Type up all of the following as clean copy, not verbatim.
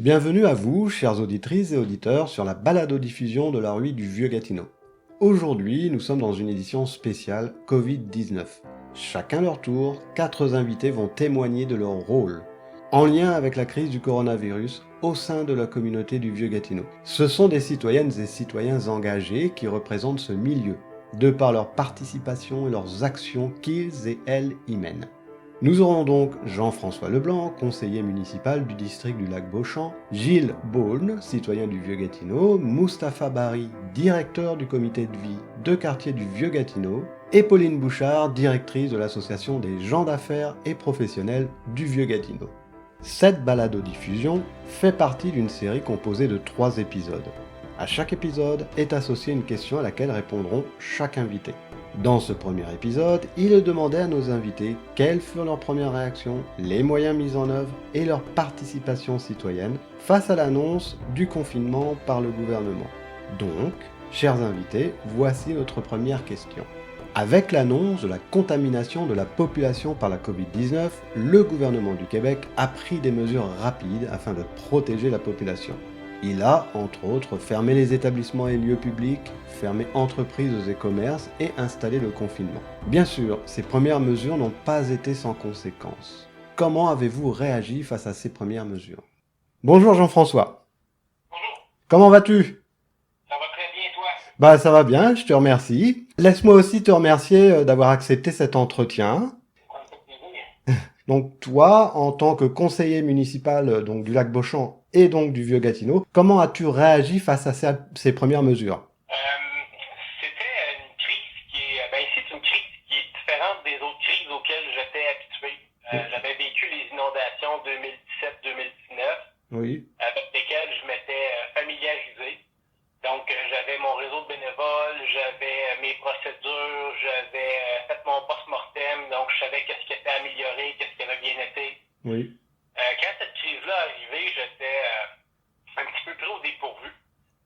Bienvenue à vous, chères auditrices et auditeurs, sur la balado-diffusion de la rue du Vieux-Gatineau. Aujourd'hui, nous sommes dans une édition spéciale Covid-19. Chacun leur tour, 4 invités vont témoigner de leur rôle, en lien avec la crise du coronavirus, au sein de la communauté du Vieux-Gatineau. Ce sont des citoyennes et citoyens engagés qui représentent ce milieu, de par leur participation et leurs actions qu'ils et elles y mènent. Nous aurons donc Jean-François Leblanc, conseiller municipal du district du Lac-Beauchamp, Gilles Beaune, citoyen du Vieux-Gatineau, Mustapha Bari, directeur du comité de vie de quartier du Vieux-Gatineau, et Pauline Bouchard, directrice de l'association des gens d'affaires et professionnels du Vieux-Gatineau. Cette balado-diffusion fait partie d'une série composée de 3 épisodes. À chaque épisode est associée une question à laquelle répondront chaque invité. Dans ce premier épisode, il est demandé à nos invités quelles furent leurs premières réactions, les moyens mis en œuvre et leur participation citoyenne face à l'annonce du confinement par le gouvernement. Donc, chers invités, voici notre première question. Avec l'annonce de la contamination de la population par la Covid-19, le gouvernement du Québec a pris des mesures rapides afin de protéger la population. Il a, entre autres, fermé les établissements et lieux publics, fermé entreprises et commerces et installé le confinement. Bien sûr, ces premières mesures n'ont pas été sans conséquences. Comment avez-vous réagi face à ces premières mesures? Bonjour Jean-François. Bonjour, Comment vas-tu? ça va très bien toi? Bah ça va bien, je te remercie. Laisse-moi aussi te remercier d'avoir accepté cet entretien. Ça me fait plaisir. Donc toi, en tant que conseiller municipal donc du Lac-Beauchamp et donc du Vieux-Gatineau, comment as-tu réagi face à ces premières mesures? C'était une crise ici c'est une crise qui est différente des autres crises auxquelles j'étais habitué. J'avais vécu les inondations 2017-2019 Oui, avec lesquelles je m'étais familiarisé. Donc j'avais mon réseau de bénévoles, j'avais mes procédures, j'avais fait mon post-mortem, donc je savais qu'est-ce qui était amélioré, qu'est-ce qui avait bien été. oui, Quand cette crise-là est arrivée, j'étais un petit peu pris au dépourvu.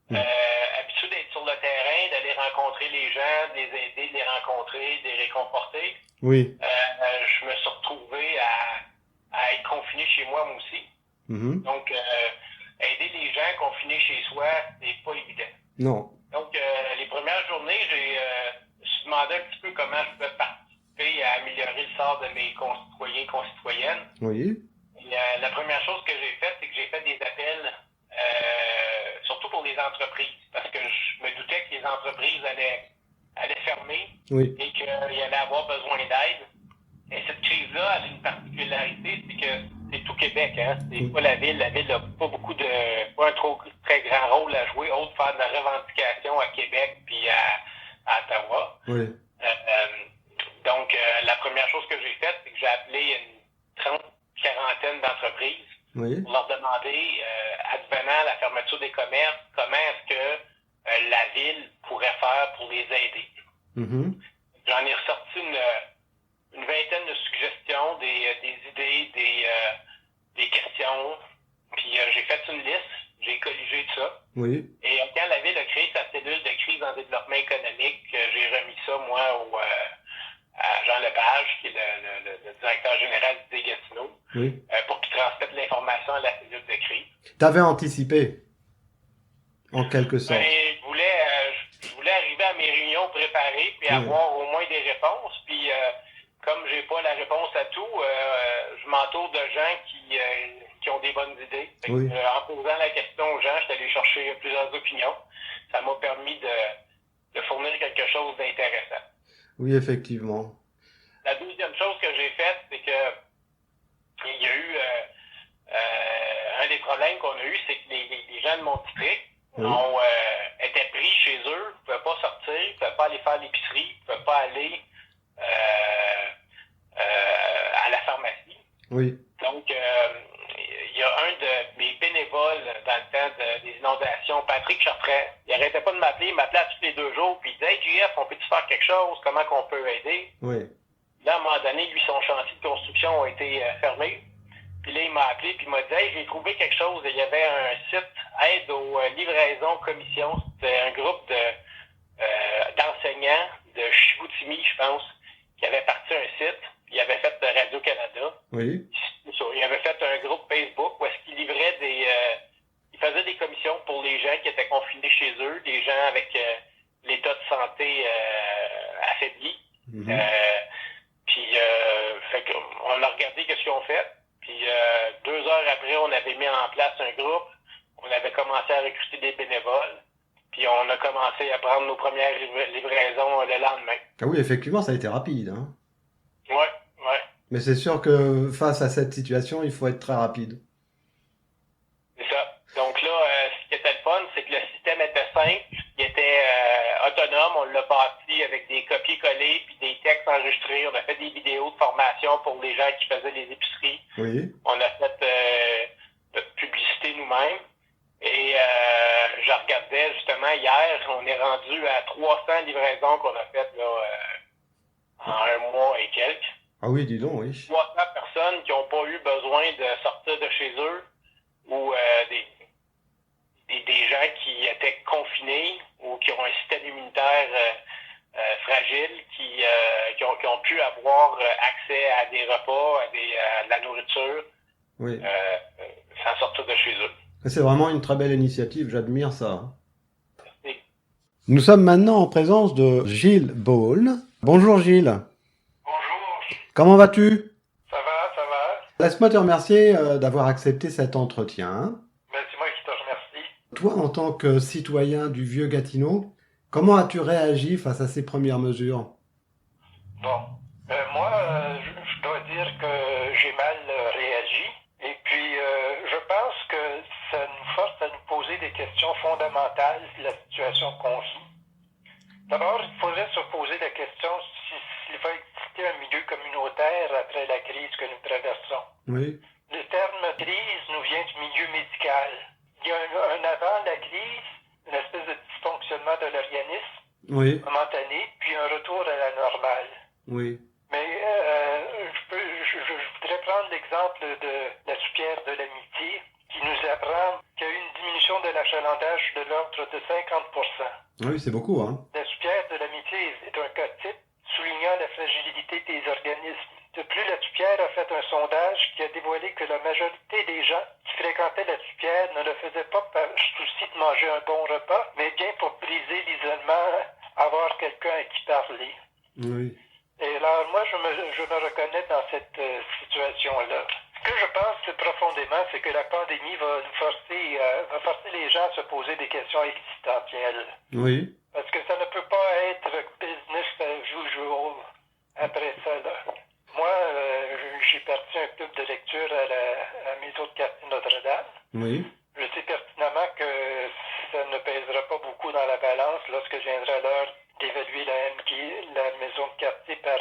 Habitué d'être sur le terrain, d'aller rencontrer les gens, de les aider, de les rencontrer, de les réconforter. oui. Je me suis retrouvé à être confiné chez moi aussi. Mhm. Donc, aider les gens confinés chez soi, c'est pas évident. Non. Donc, les premières journées, je me suis demandé un petit peu comment je pouvais participer à améliorer le sort de mes concitoyens et concitoyennes. Oui, Et, la première chose que j'ai faite, c'est que j'ai fait des appels, surtout pour les entreprises, parce que je me doutais que les entreprises allaient fermer oui, et qu'il allait avoir besoin d'aide. Et cette crise-là, elle a une particularité, c'est que c'est tout Québec, hein. C'est oui, pas la ville. La ville n'a pas pas un très grand rôle à jouer, autre faire de la revendication à Québec puis à Ottawa. oui, Donc, la première chose que j'ai faite, c'est que j'ai appelé une quarantaine d'entreprises oui, pour leur demander, advenant la fermeture des commerces, comment est-ce que la ville pourrait faire pour les aider. mhm. J'en ai ressorti une vingtaine de suggestions, des idées, des questions. Puis j'ai fait une liste, j'ai colligé tout ça. Oui, Et quand la ville a créé sa cellule de crise en développement économique, j'ai remis ça, moi, à Jean Lepage, qui est le directeur général du Gatineau, oui. pour qu'il transmette l'information à la cellule de crise. T'avais anticipé, en quelque Ben, sorte. je voulais arriver à mes réunions préparées puis Oui, avoir au moins des réponses. Puis comme j'ai pas la réponse à tout, je m'entoure de gens qui ont des bonnes idées. Fait que, oui, en posant la question aux gens, je suis allé chercher plusieurs opinions. Ça m'a permis de fournir quelque chose d'intéressant. oui, effectivement. La deuxième chose que j'ai faite, c'est que il y a eu un des problèmes qu'on a eu, c'est que les gens de mon district Oui, étaient pris chez eux, ne pouvaient pas sortir, ne pouvaient pas aller faire l'épicerie, ne pouvaient pas aller à la pharmacie. oui, Donc, il y a un de mes bénévoles dans le temps des inondations, Patrick Chartrand, il n'arrêtait pas de m'appeler, il m'appelait à tous les 2 jours, puis il disait « Hey, JF, on peut-tu faire quelque chose? Comment qu'on peut aider? » oui, Là, à un moment donné, lui, son chantier de construction a été fermé. Puis là, il m'a appelé puis il m'a dit « Hey, j'ai trouvé quelque chose. » Il y avait un site aide aux livraisons commission. C'était un groupe d'enseignants de Chicoutimi, je pense, qui avait parti un site. Il avait fait de Radio-Canada. oui, Il avait fait un groupe Facebook où est-ce qu'il livrait gens qui étaient confinés chez eux, des gens avec l'état de santé affaibli. Fait qu'on a regardé qu'est-ce qu'ils ont fait. Puis 2 heures après, on avait mis en place un groupe. On avait commencé à recruter des bénévoles. Puis on a commencé à prendre nos premières livraisons le lendemain. Ah oui, effectivement, ça a été rapide, hein. Ouais. Mais c'est sûr que face à cette situation, il faut être très rapide. C'est ça. Donc là, ce qui était le fun, c'est que le système était simple, il était autonome. On l'a bâti avec des copier-coller puis des textes enregistrés. On a fait des vidéos de formation pour les gens qui faisaient les épiceries. Oui. On a fait notre publicité nous-mêmes. Et je regardais justement hier, on est rendu à 300 livraisons qu'on a faites là, en 1 mois et quelques. Ah oui, dis donc, oui. 300 personnes qui n'ont pas eu besoin de sortir de chez eux ou des gens qui étaient confinés ou qui ont un système immunitaire fragile, qui ont pu avoir accès à des repas, à de la nourriture, Oui. sans sortir de chez eux. C'est vraiment une très belle initiative, j'admire ça. Merci. Nous sommes maintenant en présence de Gilles Ball. Bonjour Gilles. Bonjour, Comment vas-tu? ça va. Laisse-moi te remercier d'avoir accepté cet entretien. Ben, c'est moi qui te remercie. Toi, en tant que citoyen du Vieux Gatineau, comment as-tu réagi face à ces premières mesures? Bon, moi, je dois dire que j'ai mal réagi. Et puis, je pense que ça nous force à nous poser des questions fondamentales de la situation qu'on vit. D'abord, il faudrait se poser la question s'il va exister un milieu communautaire après la crise que nous traversons. Oui. Le terme crise nous vient du milieu médical. Il y a un avant la crise, une espèce de dysfonctionnement de l'organisme Oui. momentané, puis un retour à la normale. Oui. Mais je voudrais prendre l'exemple de la soupière de l'amitié qui nous apprend qu'il y a eu une diminution de l'achalandage de l'ordre de 50%. Oui, c'est beaucoup, hein. La soupière de l'amitié est un cas type soulignant la fragilité des organismes. De plus, la soupière a fait un sondage qui a dévoilé que la majorité des gens qui fréquentaient la soupière ne le faisaient pas par souci de manger un bon repas, mais bien pour briser l'isolement, avoir quelqu'un à qui parler. Oui. Et alors, moi, je me reconnais dans cette situation-là. Ce que je pense profondément, c'est que la pandémie va forcer les gens à se poser des questions existentielles. Oui. Parce que ça ne peut pas être business as usual après ça, là. Moi, j'ai parti un club de lecture à la maison de quartier Notre-Dame. Oui. Je sais pertinemment que ça ne pèsera pas beaucoup dans la balance lorsque viendra l'heure d'évaluer la maison de quartier par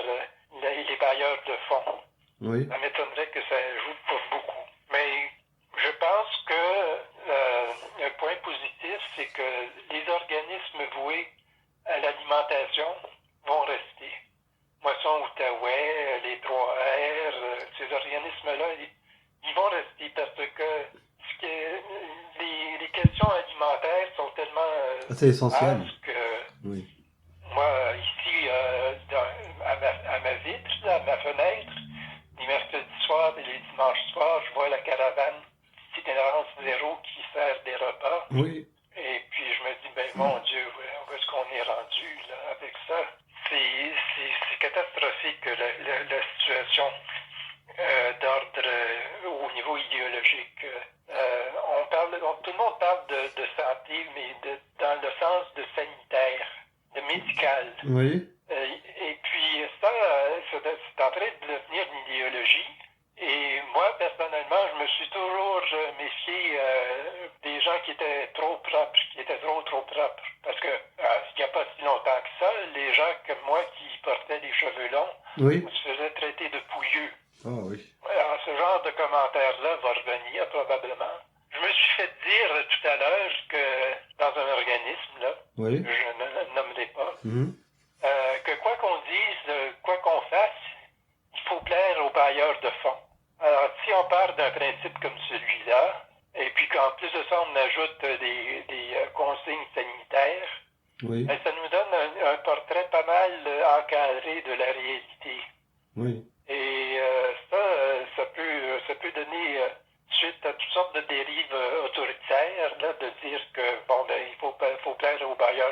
les bailleurs de fonds. Oui. Ça m'étonnerait que ça joue pas beaucoup. Mais je pense que un point positif, c'est que les organismes voués à l'alimentation vont rester. Moisson Outaouais, les 3R, ces organismes-là, ils vont rester parce que les questions alimentaires sont tellement C'est essentiel. vastes que Oui. moi, ici, à ma vitre, à ma fenêtre, les mercredis soirs et les dimanches soirs, je vois la caravane Itinérance Zéro qui sert des repas. Oui. Et puis je me dis, ben mon Dieu, où est-ce qu'on est rendu là, avec ça? C'est catastrophique la situation d'ordre au niveau idéologique. Tout le monde parle de santé, mais dans le sens de sanitaire, de médical. Oui. Et puis ça, c'est en train de devenir une idéologie. Et moi, personnellement, je me suis toujours méfié des gens qui étaient trop propres, qui étaient trop propres. Parce que il n'y a pas si longtemps que ça, les gens comme moi qui portaient des cheveux longs, Oui. se faisaient traiter de pouilleux. Oh oui. Alors, ce genre de commentaire-là va revenir probablement. Je me suis fait dire tout à l'heure que dans un organisme, là, Oui. je ne nommerai pas, Mhm. que quoi qu'on dise, quoi qu'on fasse, il faut plaire aux bailleurs de fonds. Alors, si on part d'un principe comme celui-là, et puis qu'en plus de ça, on ajoute des consignes sanitaires, Oui. ben, ça nous donne un portrait pas mal encadré de la réalité. Oui. Et ça peut donner suite à toutes sortes de dérives autoritaires, là, de dire que, bon,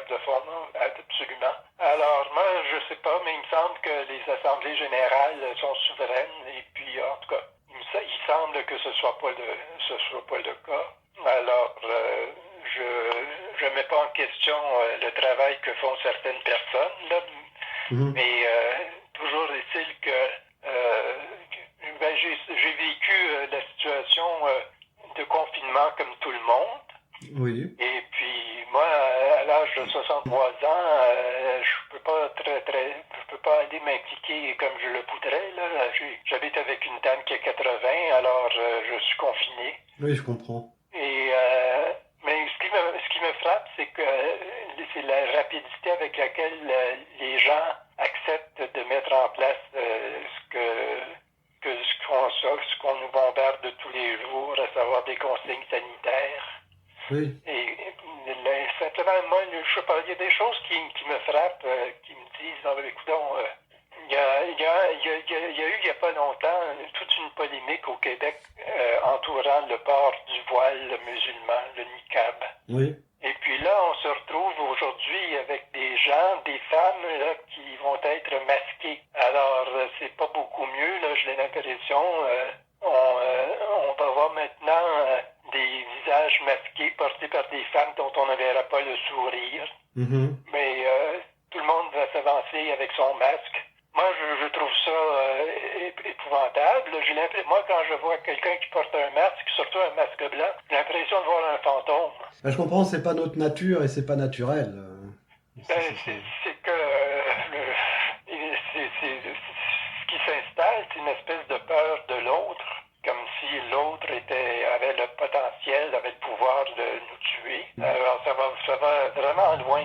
de fonds, absolument. Alors, moi, je sais pas, mais il me semble que les assemblées générales sont souveraines, et puis, en tout cas, il semble que ce soit pas le cas. Alors, je mets pas en question le travail que font certaines personnes, là, mais toujours est-il que j'ai vécu la situation de confinement comme tout le monde. Oui. Et puis moi, à l'âge de 63 ans, je peux pas aller m'impliquer comme je le voudrais. Là. J'habite avec une dame qui a 80, alors je suis confiné. Oui, je comprends. Et mais ce qui me frappe, c'est que c'est la rapidité avec laquelle les gens acceptent de mettre en place ce qu'on nous bombarde tous les jours, à savoir des consignes sanitaires. Oui. Et simplement, moi, je sais pas, il y a des choses qui me frappent, qui me disent, écoutons, il y a eu, il y a pas longtemps, toute une polémique au Québec entourant le port du voile musulman, le niqab. Oui. Et puis là, on se retrouve aujourd'hui avec des gens, des femmes là, qui vont être masquées. Alors, c'est pas beaucoup mieux, là, j'ai l'impression. On va voir maintenant des visages masqués portés par des femmes dont on ne verra pas le sourire. Mais tout le monde va s'avancer avec son masque. Moi, je trouve ça épouvantable. Moi, quand je vois quelqu'un qui porte un masque, surtout un masque blanc, j'ai l'impression de voir un fantôme. Ben, je comprends, c'est pas notre nature et c'est pas naturel. C'est que ce qui s'installe, c'est une espèce de peur de l'autre, comme si l'autre avait le potentiel, avait le pouvoir de nous tuer. Alors ça va vraiment loin.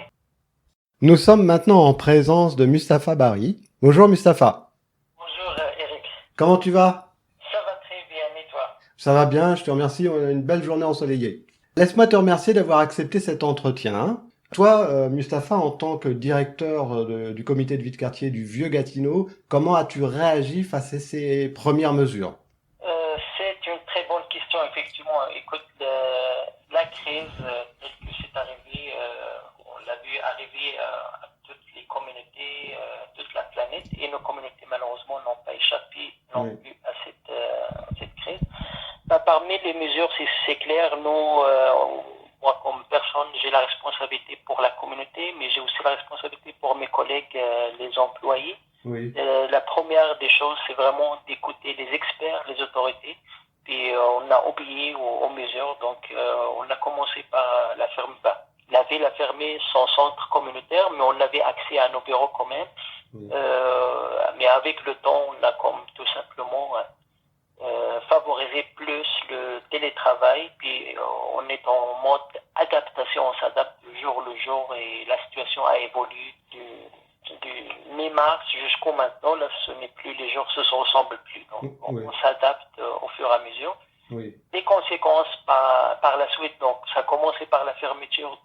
Nous sommes maintenant en présence de Mustapha Barry. Bonjour Mustapha. Bonjour Eric. Comment tu vas? Ça va très bien, et toi? Ça va bien, je te remercie, on a une belle journée ensoleillée. Laisse-moi te remercier d'avoir accepté cet entretien. Toi, Mustapha, en tant que directeur du comité de vie de quartier du Vieux-Gatineau, comment as-tu réagi face à ces premières mesures? C'est une très bonne question, effectivement. Écoute, la crise, telle que c'est arrivé, on l'a vu arriver à toutes les communautés, toute la planète, et nos communautés, malheureusement, n'ont pas échappé non plus à cette crise. Parmi les mesures, c'est clair, moi, comme personne, j'ai la responsabilité pour la communauté, mais j'ai aussi la responsabilité pour mes collègues, les employés. Oui. La première des choses, c'est vraiment d'écouter les experts, les autorités. Puis on a oublié aux mesures, donc on a commencé par la ferme. La ville a fermé son centre communautaire, mais on avait accès à nos bureaux quand même. Oui. Mais avec le temps, on a comme tout simplement favoriser plus le télétravail, puis on est en mode adaptation, on s'adapte jour le jour et la situation a évolué du mi-mars jusqu'au maintenant. Là, ce n'est plus, les jours se ressemblent plus, donc on s'adapte au fur et à mesure. Oui. Les conséquences par la suite, donc ça a commencé par la fermeture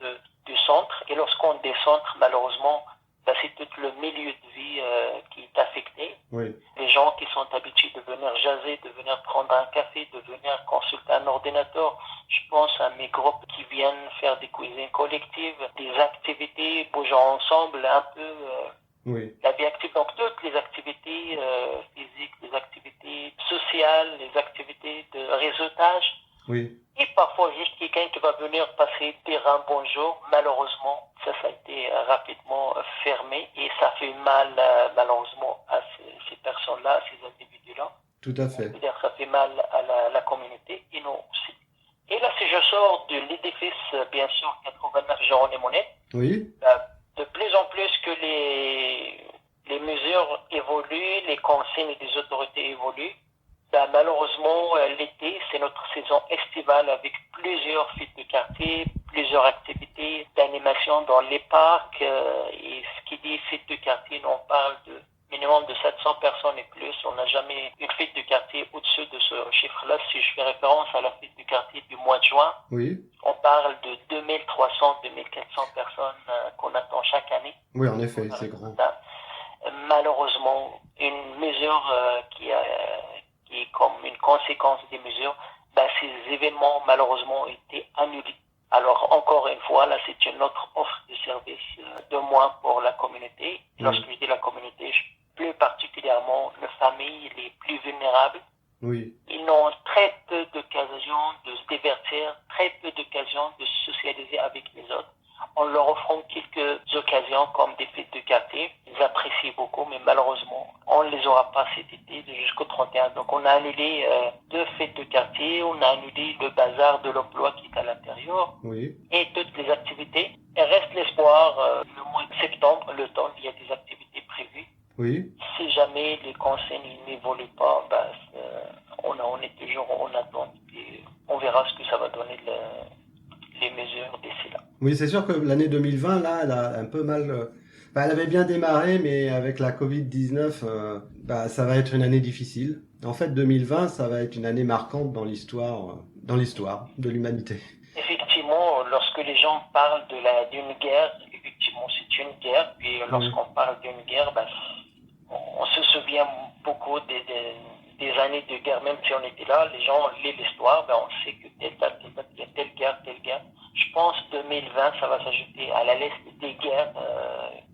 du centre, et lorsqu'on décentre, malheureusement, c'est tout le milieu de vie qui est affecté. Oui. Les gens qui sont habitués de venir jaser, de venir prendre un café, de venir consulter un ordinateur. Je pense à mes groupes qui viennent faire des cuisines collectives, des activités, bougeant ensemble, un peu la vie active. Donc toutes les activités physiques, les activités sociales, les activités de réseautage. Oui. Et parfois juste quelqu'un qui va venir passer, dire un bonjour. Malheureusement, ça a été rapidement fermé et ça fait mal malheureusement à ces personnes-là, à ces individus-là. Tout à fait. C'est-à-dire ça fait mal à la communauté et nous aussi. Et là, si je sors de l'édifice, bien sûr, 89 Jean-René-Monnet, oui. De plus en plus que les mesures évoluent, les consignes des autorités évoluent, malheureusement, l'été, c'est notre saison estivale avec plusieurs fêtes de quartier, plusieurs activités d'animation dans les parcs. Et ce qui dit fête de quartier, on parle de minimum de 700 personnes et plus. On n'a jamais une fête de quartier au-dessus de ce chiffre-là. Si je fais référence à la fête du quartier du mois de juin, oui. On parle de 2300, 2400 personnes qu'on attend chaque année. Oui, en effet, c'est grand. Malheureusement, une mesure qui est comme une conséquence des mesures, ces événements malheureusement ont été annulés. Alors encore une fois, là c'est une autre offre des services de moins pour la communauté. Lorsque je dis la communauté, plus particulièrement les familles les plus vulnérables. Oui. Ils n'ont très peu d'occasions de se divertir, très peu d'occasions de se socialiser avec les autres. En leur offrant quelques occasions comme des fêtes de quartier, ils apprécient beaucoup, mais malheureusement, on ne les aura pas cet été jusqu'au 31. Donc on a annulé 2 fêtes de quartier, on a annulé le bazar de l'emploi qui est à l'intérieur, Oui. et toutes les activités. Il reste l'espoir, le mois de septembre, le temps, il y a des activités prévues. Oui. Si jamais les consignes n'évoluent pas, on est toujours en attente et on verra ce que ça va donner les mesures d'ici là. Oui, c'est sûr que l'année 2020, là, elle a un peu mal... elle avait bien démarré, mais avec la Covid-19, ça va être une année difficile. En fait, 2020, ça va être une année marquante dans l'histoire de l'humanité. Effectivement, lorsque les gens parlent d'une guerre, effectivement, c'est une guerre. Puis lorsqu'on parle d'une guerre, on se souvient beaucoup des années de guerre, même si on était là, les gens lisent l'histoire, on sait que telle date, il y a telle guerre. Je pense que 2020, ça va s'ajouter à la liste des guerres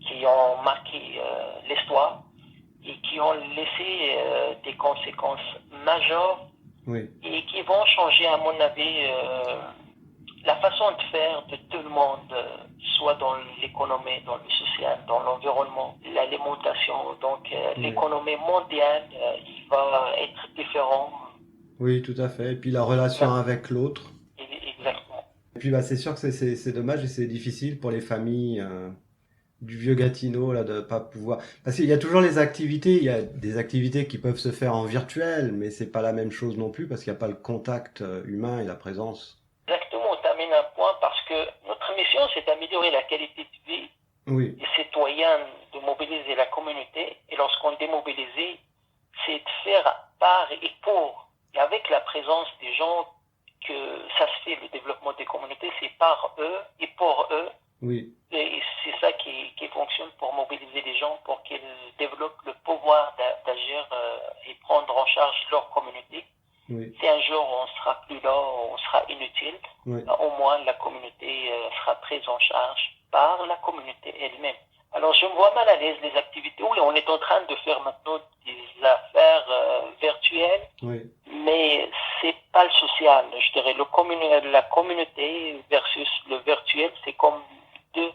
qui ont marqué l'histoire et qui ont laissé des conséquences majeures et qui vont changer, à mon avis, la façon de faire de tout le monde, soit dans l'économie, dans le social, dans l'environnement, l'alimentation. Donc l'économie mondiale, il va être différent. Oui, tout à fait. Et puis la relation avec l'autre. Exactement. Et puis c'est sûr que c'est dommage et c'est difficile pour les familles du vieux Gatineau là, de pas pouvoir... Parce qu'il y a toujours les activités, il y a des activités qui peuvent se faire en virtuel, mais c'est pas la même chose non plus parce qu'il n'y a pas le contact humain et la présence. Exactement, tu amènes un point parce que notre mission, c'est d'améliorer la qualité de vie des citoyens, de mobiliser la communauté. Et lorsqu'on est démobilisé, c'est de faire par et pour. Et avec la présence des gens, que ça se fait, le développement des communautés, c'est par eux et pour eux. Oui. Et c'est ça qui fonctionne pour mobiliser les gens, pour qu'ils développent le pouvoir d'agir et prendre en charge leur communauté. Oui. Si un jour on sera plus là, on sera inutile, au moins la communauté sera prise en charge par la communauté elle-même. Alors je me vois mal à l'aise les activités. Oui, on est en train de faire maintenant des affaires virtuelles, mais c'est pas le social. Je dirais la communauté versus le virtuel, c'est comme deux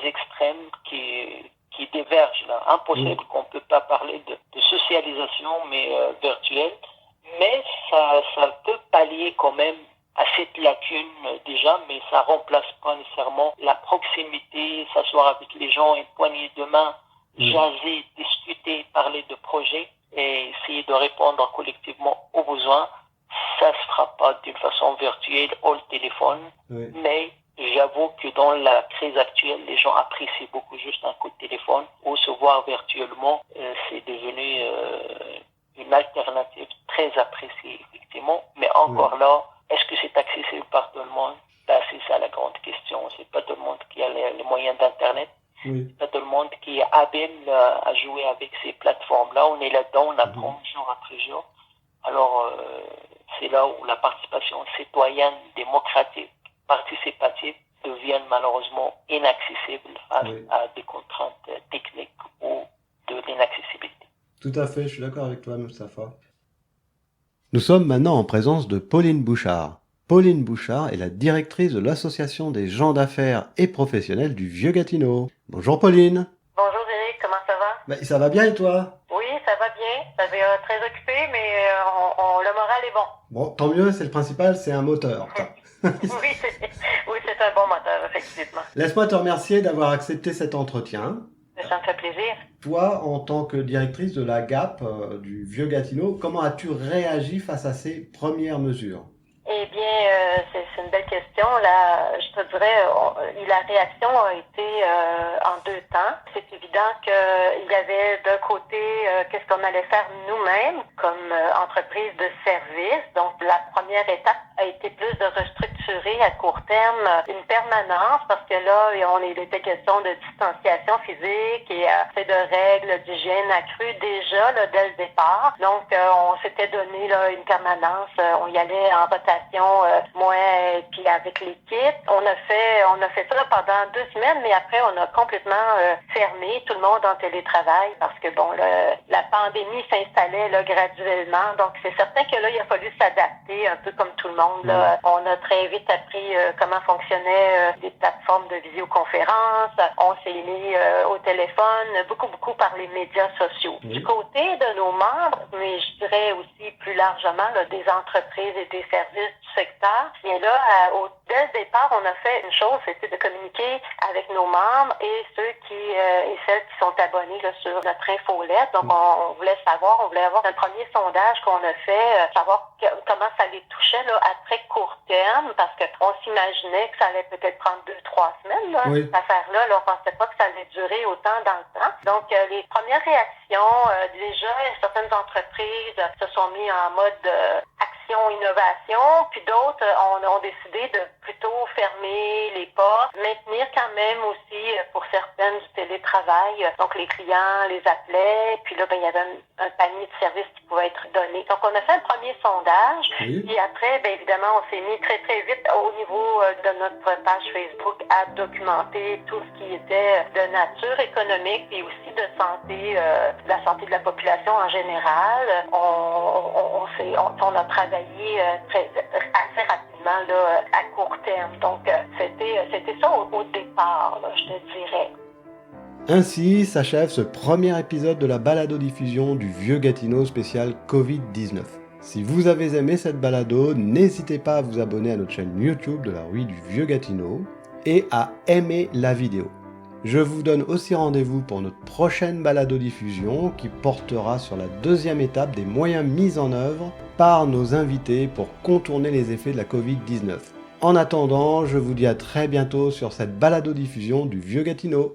extrêmes qui divergent là. Impossible qu'on peut pas parler de socialisation, mais virtuelle. Mais ça peut pallier quand même à cette lacune déjà, mais ça remplace pas nécessairement la proximité, s'asseoir avec les gens, une poignée de main, jaser, discuter, parler de projets et essayer de répondre collectivement aux besoins. Ça se fera pas d'une façon virtuelle ou le téléphone, mais j'avoue que dans la crise actuelle, les gens apprécient beaucoup juste un coup de téléphone ou se voir virtuellement. C'est devenu une alternative très appréciée, effectivement. Mais encore là, est-ce que c'est accessible par tout le monde? C'est ça la grande question. C'est pas tout le monde qui a les moyens d'Internet. C'est pas tout le monde qui est habile à jouer avec ces plateformes-là. On est là-dedans, on apprend jour après jour. Alors, c'est là où la participation citoyenne, démocratique, participative devient malheureusement inaccessible face à des contraintes techniques ou de l'inaccessibilité. Tout à fait, je suis d'accord avec toi, Moustapha. Nous sommes maintenant en présence de Pauline Bouchard. Pauline Bouchard est la directrice de l'association des gens d'affaires et professionnels du Vieux Gatineau. Bonjour Pauline. Bonjour Eric, comment ça va? Ça va bien et toi? Oui, ça va bien. Ça va très occupé, mais le moral est bon. Bon, tant mieux, c'est le principal, c'est un moteur. Oui, c'est un bon moteur, effectivement. Laisse-moi te remercier d'avoir accepté cet entretien. Ça me fait plaisir. Toi, en tant que directrice de la GAP du Vieux Gatineau, comment as-tu réagi face à ces premières mesures? Eh bien, c'est une belle question. Là, je te dirais, la réaction a été en deux temps. C'est évident qu'il y avait d'un côté qu'est-ce qu'on allait faire nous-mêmes comme entreprise de service. Donc, la première étape a été plus de restructurer s'assurer à court terme une permanence parce que là, il était question de distanciation physique et de règles d'hygiène accrues déjà là, dès le départ. Donc, on s'était donné là, une permanence. On y allait en rotation, moi puis avec l'équipe. On a fait ça pendant 2 semaines, mais après, on a complètement fermé tout le monde en télétravail parce que, bon, la pandémie s'installait là, graduellement. Donc, c'est certain que là, il a fallu s'adapter un peu comme tout le monde. Là. On a très vite appris comment fonctionnaient des plateformes de visioconférence. On s'est mis au téléphone, beaucoup par les médias sociaux. Du côté de nos membres, mais je dirais aussi plus largement là, des entreprises et des services du secteur, bien là, dès le départ, on a fait une chose, c'était de communiquer avec nos membres et ceux et celles qui sont abonnés là, sur notre infolette. Donc, on voulait avoir un premier sondage qu'on a fait, savoir comment ça les touchait là, à très court terme, parce qu'on s'imaginait que ça allait peut-être prendre 2-3 semaines, là, cette affaire-là. Là, on pensait pas que ça allait durer autant dans le temps. Donc, les premières réactions, déjà, certaines entreprises se sont mis en mode innovation, puis d'autres ont décidé de plutôt fermer les portes, maintenir quand même aussi pour certaines du télétravail. Donc les clients les appelaient, puis là il y avait un panier de services qui pouvait être donné. Donc on a fait un premier sondage, et après évidemment on s'est mis très très vite au niveau de notre page Facebook à documenter tout ce qui était de nature économique et aussi de santé, la santé de la population en général. On a travaillé assez rapidement là, à court terme. Donc, c'était ça au départ, là, je te dirais. Ainsi s'achève ce premier épisode de la balado-diffusion du Vieux Gatineau spécial Covid-19. Si vous avez aimé cette balado, n'hésitez pas à vous abonner à notre chaîne YouTube de la rue du Vieux Gatineau et à aimer la vidéo. Je vous donne aussi rendez-vous pour notre prochaine balado-diffusion qui portera sur la deuxième étape des moyens mis en œuvre par nos invités pour contourner les effets de la Covid-19. En attendant, je vous dis à très bientôt sur cette balado-diffusion du Vieux Gatineau.